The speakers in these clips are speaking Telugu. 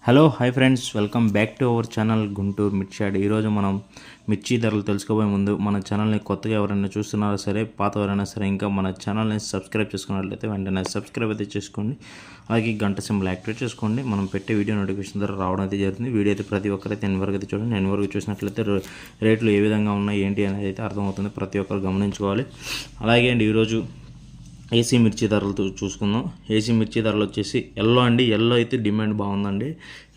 Hello hi friends, welcome back to our channel Guntur మిర్చి యాడ్. ఈరోజు మనం మిర్చి ధరలు తెలుసుకోబోయే ముందు మన ఛానల్ని కొత్తగా ఎవరైనా చూస్తున్నారో సరే, పాత ఎవరైనా సరే ఇంకా మన ఛానల్ని సబ్స్క్రైబ్ చేసుకున్నట్లయితే వెంటనే సబ్స్క్రైబ్ అయితే చేసుకోండి. అలాగే గంట సింబల్ యాక్టివేట్ చేసుకోండి. మనం పెట్టే వీడియో నోటిఫికేషన్ ద్వారా రావడం అయితే జరుగుతుంది. వీడియో అయితే ప్రతి ఒక్కరైతే ఎన్ని వరకు అయితే చూడండి. ఎన్ని వరకు చూసినట్లయితే రేట్లు ఏ విధంగా ఉన్నాయి ఏంటి అనేది అయితే అర్థమవుతుంది. ప్రతి ఒక్కరు గమనించుకోవాలి. అలాగే అండి ఈరోజు ఏసీ మిర్చి ధరలు చూసుకుందాం. ఏసీ మిర్చి ధరలు వచ్చేసి ఎల్లో అండి. ఎల్లో అయితే డిమాండ్ బాగుందండి.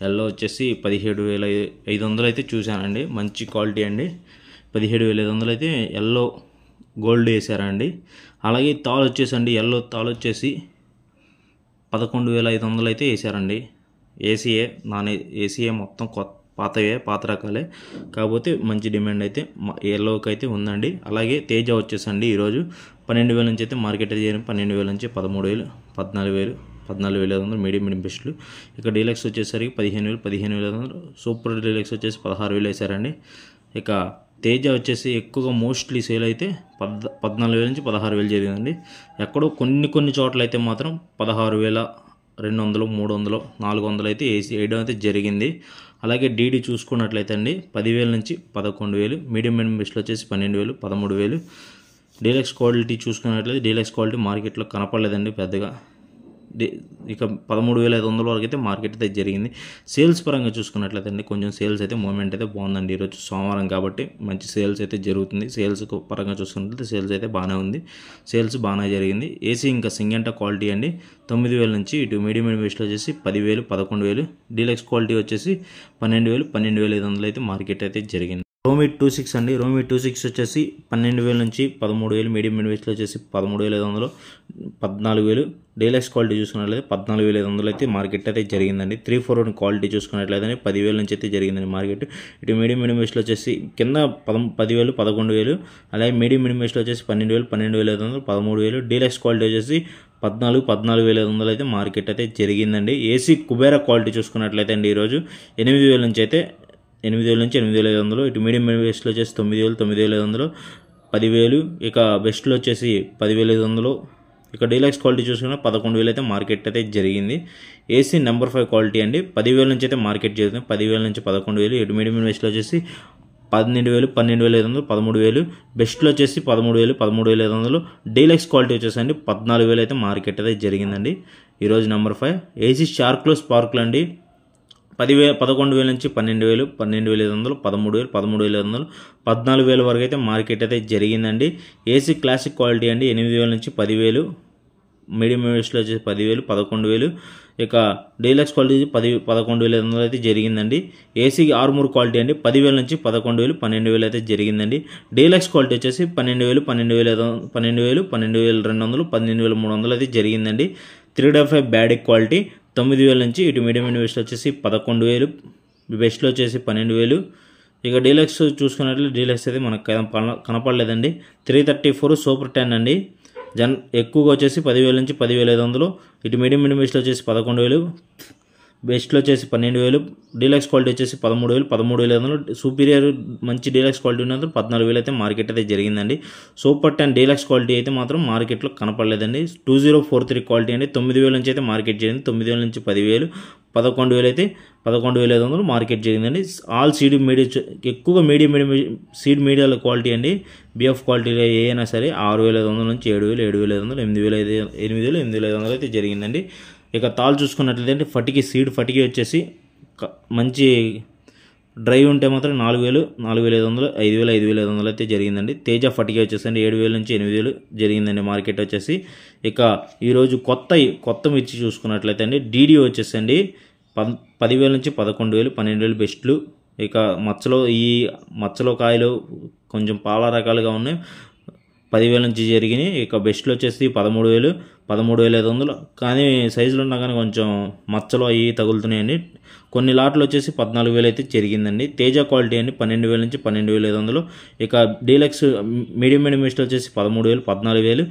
ఎల్లో వచ్చేసి 17,500 అయితే చూశానండి. మంచి క్వాలిటీ అండి. 17,500 అయితే ఎల్లో గోల్డ్ వేసారండి. అలాగే తాలు వచ్చేసండి ఎల్లో తాలు వచ్చేసి 11,500 అయితే వేసారండి. ఏసీఏ ఏసీఏ మొత్తం పాత రకాలే, కాకపోతే మంచి డిమాండ్ అయితే ఎల్లోకి అయితే ఉందండి. అలాగే తేజ వచ్చేసండి ఈరోజు 12,000 నుంచి అయితే మార్కెట్ అయితే చేయండి. 12,000 నుంచి 13,000, 14,000, 14,500 మీడియం బెస్ట్లు. ఇక డీలక్స్ వచ్చేసరికి 15,000, 15,500. సూపర్ డీలక్స్ వచ్చేసి 16,000 వేసారండి. ఇక తేజ వచ్చేసి ఎక్కువగా మోస్ట్లీ సేల్ అయితే 14,000 నుంచి 16,000 జరిగిందండి. ఎక్కడో కొన్ని చోట్ల అయితే మాత్రం 16,200, 300, 400 అయితే వేయడం అయితే జరిగింది. అలాగే డీడీ చూసుకున్నట్లయితే అండి 10,000 నుంచి 11,000, మీడియం బెస్ట్లో వచ్చేసి 12,000, 13,000. డీలక్స్ క్వాలిటీ చూసుకున్నట్లయితే డీలక్స్ క్వాలిటీ మార్కెట్లో కనపడలేదండి పెద్దగా. ఇక 13,500 వరకు అయితే మార్కెట్ అయితే జరిగింది. సేల్స్ పరంగా చూసుకున్నట్లయితే అండి కొంచెం సేల్స్ అయితే మూమెంట్ అయితే బాగుందండి. ఈరోజు సోమవారం కాబట్టి మంచి సేల్స్ అయితే జరుగుతుంది. సేల్స్ పరంగా చూసుకున్నట్లయితే సేల్స్ అయితే బాగానే ఉంది. సేల్స్ బాగానే జరిగింది. ఏసీ ఇంకా సింగంటా క్వాలిటీ అండి 9,000 నుంచి ఇటు మీడియం బెస్ట్లో వచ్చేసి 10,000, 11,000. డీలక్స్ క్వాలిటీ వచ్చేసి 12,000, 12,500 అయితే మార్కెట్ అయితే జరిగింది. రోమి 26 అండి. రోమి 26 వచ్చేసి 12,000 నుంచి 13,000, మీడియం బెస్ట్లో వచ్చేసి 13,500, 14,000. డీలక్స్ క్వాలిటీ చూసుకున్నట్లయితే 14,500 అయితే మార్కెట్ అయితే జరిగిందండి. 341 క్వాలిటీ చూసుకున్నట్లయితే 10,000 నుంచి అయితే జరిగిందండి మార్కెట్. ఇటు మీడియం బెస్ట్లో వచ్చేసి కింద 10,000, 11,000. అలాగే మీడియం బెస్ట్లో వచ్చేసి 12,000, 12,500, 13,000. డీలక్స్ క్వాలిటీ వచ్చేసి 14,000, 14,500 అయితే మార్కెట్ అయితే జరిగిందండి. ఏసీ కుబేరా క్వాలిటీ చూసుకున్నట్లయితే అండి ఈరోజు 8,000 నుంచి అయితే 8,000 నుంచి 8,500. ఇటు మీడియం బెస్ట్లో వచ్చేసి 9,000, 9,500, 10,000. ఇక బెస్ట్లో వచ్చేసి 10,500. ఇక డీలక్స్ క్వాలిటీ చూసుకున్న 11,000 అయితే మార్కెట్ అయితే జరిగింది. ఏసీ నెంబర్ 5 క్వాలిటీ అండి 10,000 నుంచి అయితే మార్కెట్ జరుగుతుంది. 10,000 నుంచి 11,000. ఇటు మీడియం బెస్ట్లో వచ్చేసి 12,000, 12,500, 13,000. బెస్ట్లో వచ్చేసి 13,000, 13,500. డీలక్స్ క్వాలిటీ వచ్చేసండి 14,000 అయితే మార్కెట్ అయితే జరిగిందండి ఈరోజు నెంబర్ 5. ఏసీ షార్క్లో స్పార్క్లు అండి 11,000 నుంచి 12,000, 12,500, 13,000, 13,500, 14,000 వరకు అయితే మార్కెట్ అయితే జరిగిందండి. ఏసీ క్లాసిక్ క్వాలిటీ అండి 8,000 నుంచి 10,000, మీడియం బెస్ట్లో వచ్చేసి 10,000, 11,000. ఇక డీలక్స్ క్వాలిటీ 11,500 అయితే జరిగిందండి. ఏసీ ఆర్మూర్ క్వాలిటీ అండి 10,000 నుంచి 11,000, 12,000 అయితే జరిగిందండి. డీలక్స్ క్వాలిటీ వచ్చేసి 12,000, 12,200, 12,300 అయితే జరిగిందండి. 3.5 బ్యాడిక్ క్వాలిటీ 9,000 నుంచి ఇటు మీడియం బెస్ట్లో వచ్చేసి 11,000, బెస్ట్లో వచ్చేసి 12,000. ఇక డీలక్స్ చూసుకున్నట్లయితే డీలక్స్ అయితే మనకు కనపడలేదండి. 334 సూపర్ 10 అండి. ఎక్కువగా వచ్చేసి 10,000 నుంచి 10,500. ఇటు మీడియం బెస్ట్లో వచ్చేసి 11,000, బెస్ట్లో వచ్చేసి 12,000. డీలక్స్ క్వాలిటీ వచ్చేసి 13,000, 13,500. సూపీరియర్ మంచి డీలక్స్ క్వాలిటీ ఉన్నందుకు 14,000 అయితే మార్కెట్ అయితే జరిగిందండి. సూపర్ 10 డీలక్స్ క్వాలిటీ అయితే మాత్రం మార్కెట్లో కనపడలేదండి. 2043 క్వాలిటీ అండి 9,000 నుంచి అయితే మార్కెట్ జరిగింది. 9,000 నుంచి 10,000, 11,000 అయితే 11,500 మార్కెట్ జరిగిందండి. ఆల్ సీడ్ మీడియా ఎక్కువగా మీడియం సీడ్ మీడియాల క్వాలిటీ అండి. బిఎఫ్ క్వాలిటీలో ఏదైనా సరే 6,500 నుంచి 7,000, 7,500, 8,500 అయితే జరిగిందండి. ఇక తాళ్ళు చూసుకున్నట్లయితే సీడ్ ఫటికి వచ్చేసి మంచి డ్రై ఉంటే మాత్రం 4,000, 4,500, 5,000, 5,500 అయితే జరిగిందండి. తేజ ఫటికి వచ్చేసండి 7,000 నుంచి 8,000 జరిగిందండి మార్కెట్ వచ్చేసి. ఇక ఈరోజు కొత్త మిర్చి చూసుకున్నట్లయితే అండి డీడీ వచ్చేసండి 10,000 నుంచి 11,000, 12,000 బెస్ట్లు. ఇక మచ్చలో కాయలు కొంచెం పాల రకాలుగా ఉన్నాయి 10,000 నుంచి జరిగినాయి. ఇక బెస్ట్లో వచ్చేసి 13,000, 13,500. కానీ సైజులు ఉన్నా కానీ కొంచెం మచ్చలు అవి తగులుతున్నాయండి. కొన్ని లాట్లు వచ్చేసి 14,000 అయితే జరిగిందండి. తేజ క్వాలిటీ అండి 12,000 నుంచి 12,500. ఇక డీలక్స్ మీడియం బెస్ట్లో వచ్చేసి 13,000, 14,000.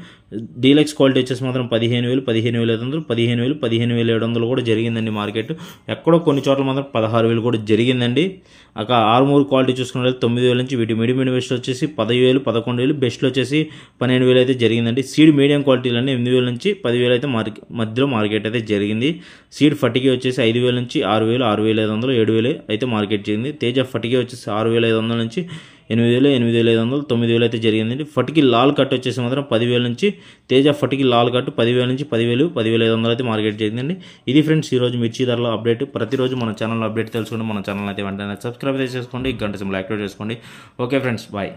డీలక్స్ క్వాలిటీ వచ్చేసి మాత్రం 15,000, 15,500, 15,000, 15,700 కూడా జరిగిందండి మార్కెట్. ఎక్కడో కొన్ని చోట్ల మాత్రం 16,000 కూడా జరిగిందండి. అక్కడ ఆర్మూర్ క్వాలిటీ చూసుకున్నట్లయితే 9,000 నుంచి వీటి మీడియం బెస్ట్లో వచ్చేసి 10,000, 11,000, బెస్ట్లో వచ్చేసి 12,000 అయితే జరిగిందండి. సీడ్ మీడియం క్వాలిటీలన్నీ 8,000 నుంచి 10,000 అయితే మధ్యలో మార్కెట్ అయితే జరిగింది. సీడ్ ఫటికి వచ్చేసి 5,000 నుంచి 6,000, 6,500, 7,000 అయితే మార్కెట్ జరిగింది. తేజ ఫటికి వచ్చేసి 6,500 నుంచి 8,000, 8,500, 9,000 అయితే జరిగిందండి. ఫటికి లాల్ కట్ వచ్చేసి మాత్రం 10,000 నుంచి తేజ ఫటికి లాల్ కట్ 10,000 నుంచి 10,000, 10,500 అయితే మార్కెట్ జరిగిందండి. ఇది ఫ్రెండ్స్ ఈరోజు మిర్చి ధరల అప్డేట్. ప్రతిరోజు మన ఛానల్ అప్డేట్ తెలుసుకోండి. మన ఛానల్ అయితే వెంటనే సబ్స్క్రైబ్ చేసుకోండి, గంట సింబల్ యాక్టివేట్ చేసుకోండి. Okay friends, bye.